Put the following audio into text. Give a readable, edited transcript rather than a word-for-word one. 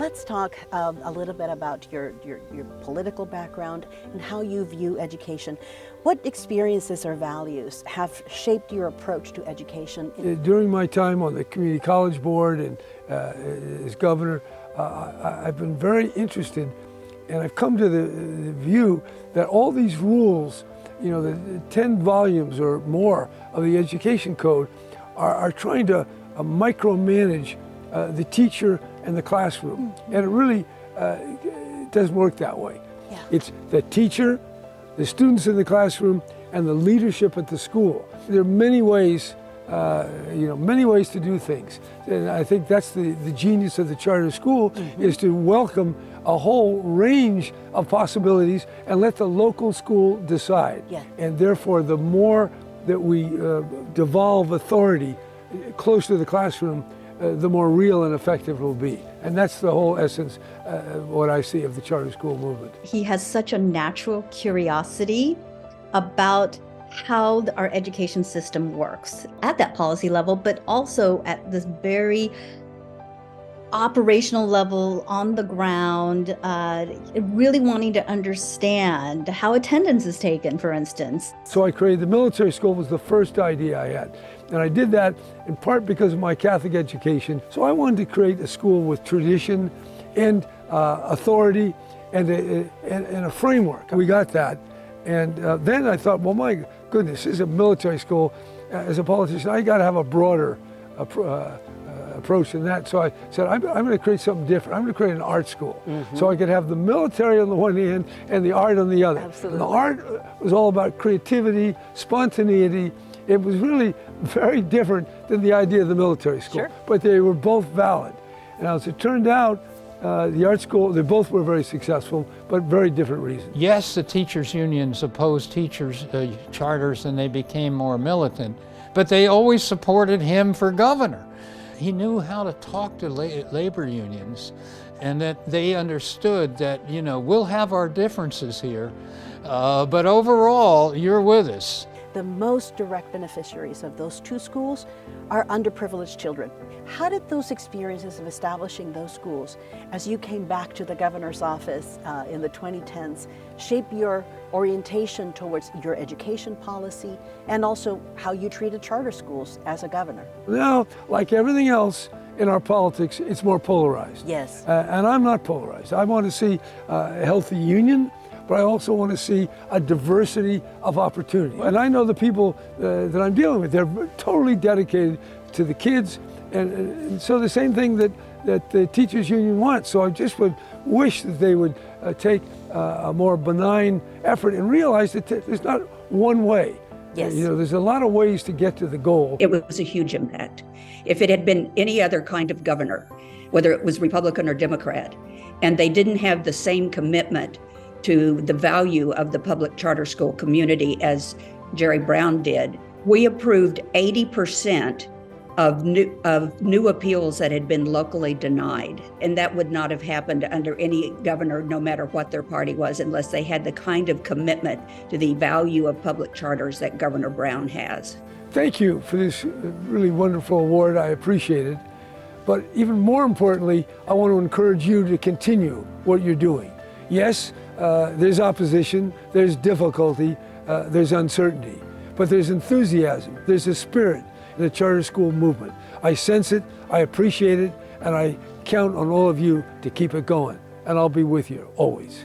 Let's talk a little bit about your political background and how you view education. What experiences or values have shaped your approach to education? During my time on the community college board and as governor, I've been very interested, and I've come to the view that all these rules, you know, the 10 volumes or more of the education code are trying to micromanage the teacher and the classroom. And it really doesn't work that way. Yeah. It's the teacher, the students in the classroom, and the leadership at the school. There are many ways, many ways to do things. And I think that's the genius of the charter school, is to welcome a whole range of possibilities and let the local school decide. Yeah. And therefore, the more that we devolve authority close to the classroom, the more real and effective it will be. And that's the whole essence of what I see of the charter school movement. He has such a natural curiosity about how our education system works at that policy level, but also at this very operational level on the ground, really wanting to understand how attendance is taken, for instance. So I created the military school, was the first idea I had. And I did that in part because of my Catholic education. So I wanted to create a school with tradition and authority and a framework. We got that. And then I thought, well, my goodness, this is a military school. As a politician, I got to have a broader approach than that. So I said, I'm going to create something different. I'm going to create an art school. So I could have the military on the one hand and the art on the other. Absolutely. And the art was all about creativity, spontaneity. It was really very different than the idea of the military school. Sure. But they were both valid. And as it turned out, the art school, they both were very successful, but very different reasons. Yes, the teachers' unions opposed teachers' charters and they became more militant, but they always supported him for governor. He knew how to talk to labor unions, and that they understood that, you know, we'll have our differences here, but overall, you're with us. The most direct beneficiaries of those two schools are underprivileged children. How did those experiences of establishing those schools, as you came back to the governor's office in the 2010s, shape your orientation towards your education policy and also how you treated charter schools as a governor? Now, like everything else in our politics, it's more polarized. Yes. And I'm not polarized. I want to see a healthy union, but I also want to see a diversity of opportunity. And I know the people that I'm dealing with, they're totally dedicated to the kids, and so the same thing that the teachers union wants. So I just would wish that they would take a more benign effort and realize that there's not one way. Yes. You know, there's a lot of ways to get to the goal. It was a huge impact. If it had been any other kind of governor, whether it was Republican or Democrat, and they didn't have the same commitment to the value of the public charter school community as Jerry Brown did, we approved 80% of new appeals that had been locally denied. And that would not have happened under any governor, no matter what their party was, unless they had the kind of commitment to the value of public charters that Governor Brown has. Thank you for this really wonderful award. I appreciate it. But even more importantly, I want to encourage you to continue what you're doing. Yes, there's opposition, there's difficulty, there's uncertainty, but there's enthusiasm, there's a spirit in the charter school movement. I sense it, I appreciate it, and I count on all of you to keep it going, and I'll be with you always.